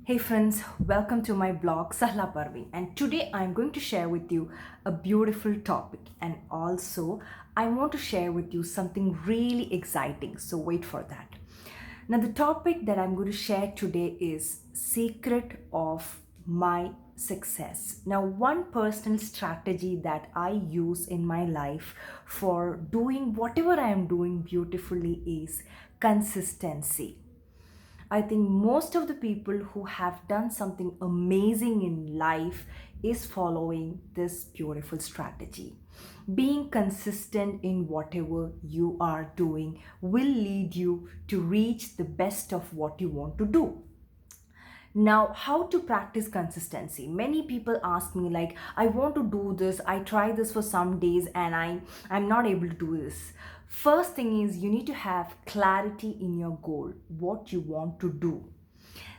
Hey friends, welcome to my blog Sahla Parveen, and today I'm going to share with you a beautiful topic, and also I want to share with you something really exciting, so wait for that. Now the topic that I'm going to share today is secret of my success. Now one personal strategy that I use in my life for doing whatever I am doing beautifully is consistency. I think most of the people who have done something amazing in life is following this beautiful strategy. Being consistent in whatever you are doing will lead you to reach the best of what you want to do. Now, how to practice consistency? Many people ask me like, I want to do this, I try this for some days and I'm not able to do this. First thing is you need to have clarity in your goal, what you want to do.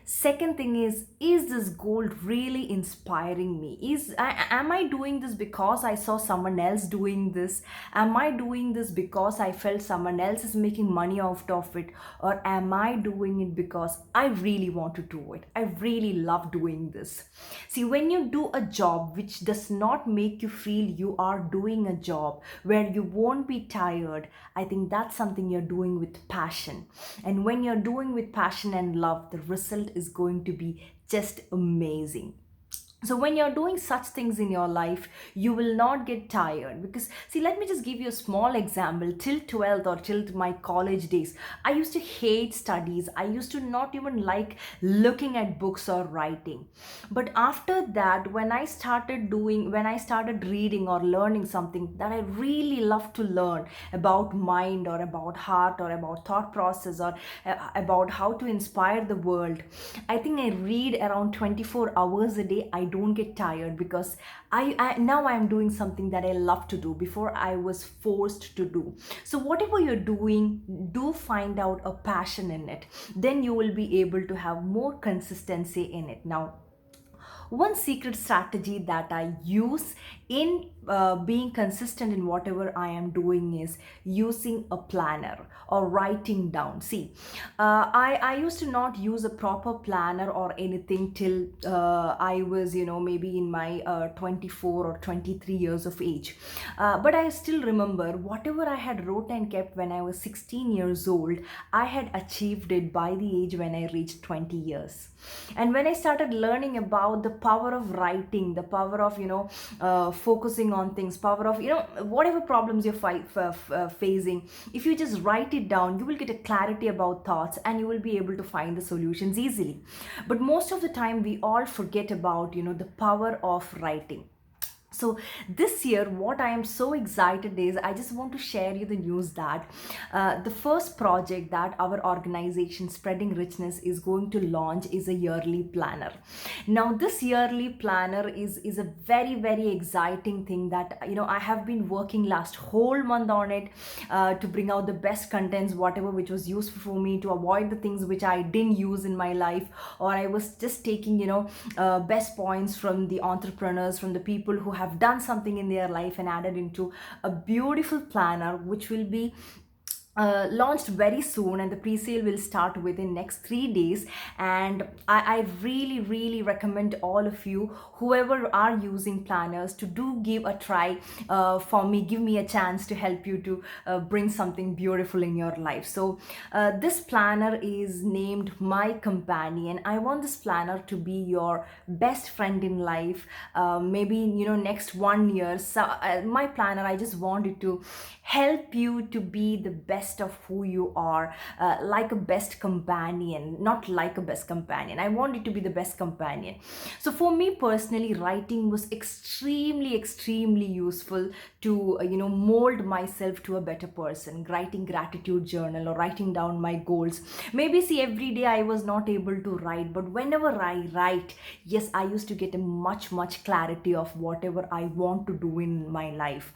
Second thing is this goal really inspiring me? Am I doing this because I saw someone else doing this? Am I doing this because I felt someone else is making money out of it? Or am I doing it because I really want to do it? I really love doing this. See, when you do a job which does not make you feel you are doing a job where you won't be tired, I think that's something you're doing with passion. And when you're doing with passion and love, the result is going to be just amazing. So when you're doing such things in your life, you will not get tired. Because see, let me just give you a small example. Till 12th or till my college days, I used to hate studies. I used to not even like looking at books or writing. But after that, when I started reading or learning something that I really love to learn about mind or about heart or about thought process or about how to inspire the world, I think I read around 24 hours a day. I don't get tired because I now I'm doing something that I love to do. Before I was forced to do. So whatever you're doing, do find out a passion in it. Then you will be able to have more consistency in it. Now, one secret strategy that I use in being consistent in whatever I am doing is using a planner or writing down. See, I used to not use a proper planner or anything till I was, maybe in my 24 or 23 years of age. But I still remember whatever I had wrote and kept when I was 16 years old, I had achieved it by the age when I reached 20 years. And when I started learning about the power of writing, the power of focusing on things, power of whatever problems you're facing, if you just write it down, you will get a clarity about thoughts and you will be able to find the solutions easily. But most of the time we all forget about the power of writing. So this year, what I am so excited is I just want to share you the news that the first project that our organization Spreading Richness is going to launch is a yearly planner. Now this yearly planner is a very exciting thing that I have been working last whole month on it, to bring out the best contents, whatever which was useful for me, to avoid the things which I didn't use in my life, or I was just taking best points from the entrepreneurs, from the people who have done something in their life, and added into a beautiful planner which will be launched very soon, and the pre-sale will start within next 3 days. And I really recommend all of you, whoever are using planners, to do give a try for me. Give me a chance to help you to bring something beautiful in your life. So this planner is named My Companion. I want this planner to be your best friend in life. Maybe next 1 year. So my planner, I just want it to help you to be the best of who you are, like a best companion, not like a best companion. I want it to be the best companion. So for me personally, writing was extremely useful to mold myself to a better person. Writing gratitude journal or writing down my goals. Maybe see, every day I was not able to write, but whenever I write, yes, I used to get a much clarity of whatever I want to do in my life.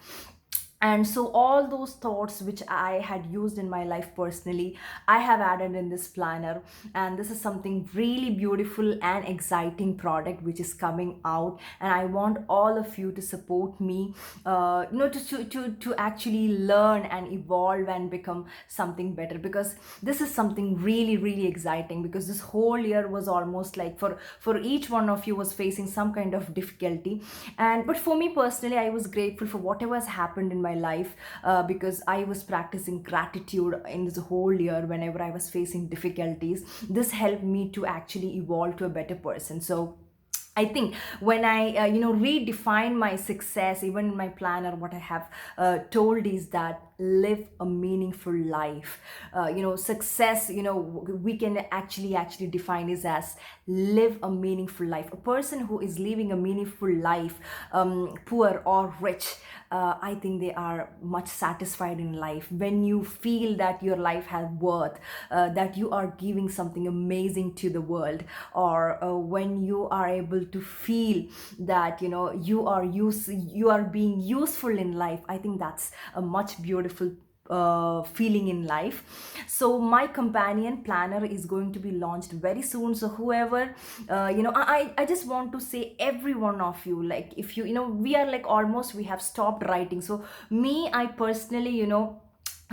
And so all those thoughts which I had used in my life personally, I have added in this planner. And this is something really beautiful and exciting product which is coming out, and I want all of you to support me, to actually learn and evolve and become something better, because this is something really really exciting. Because this whole year was almost like, for each one of you was facing some kind of difficulty. And but for me personally, I was grateful for whatever has happened in my life, because I was practicing gratitude in this whole year. Whenever I was facing difficulties, this helped me to actually evolve to a better person. So I think when I, redefine my success, even in my planner, what I have told is that live a meaningful life. Success, we can actually define is as live a meaningful life. A person who is living a meaningful life, poor or rich, I think they are much satisfied in life. When you feel that your life has worth, that you are giving something amazing to the world, or when you are able to feel that you are being useful in life, I think that's a much beautiful feeling in life. So my companion planner is going to be launched very soon. So whoever, I just want to say every one of you, like, if we are like almost, we have stopped writing. So me, I personally,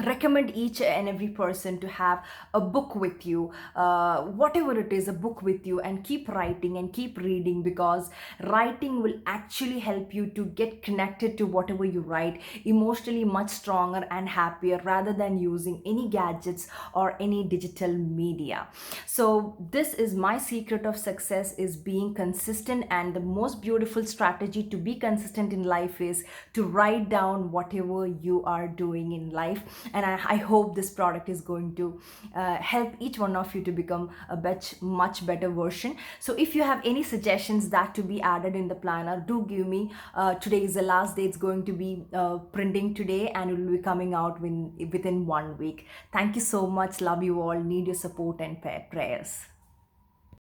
recommend each and every person to have a book with you, whatever it is, a book with you, and keep writing and keep reading, because writing will actually help you to get connected to whatever you write emotionally much stronger and happier, rather than using any gadgets or any digital media. So this is my secret of success, is being consistent. And the most beautiful strategy to be consistent in life is to write down whatever you are doing in life. And I hope this product is going to help each one of you to become a much better version. So if you have any suggestions that to be added in the planner, do give me. Today is the last day. It's going to be printing today, and it will be coming out within 1 week. Thank you so much. Love you all. Need your support and prayers.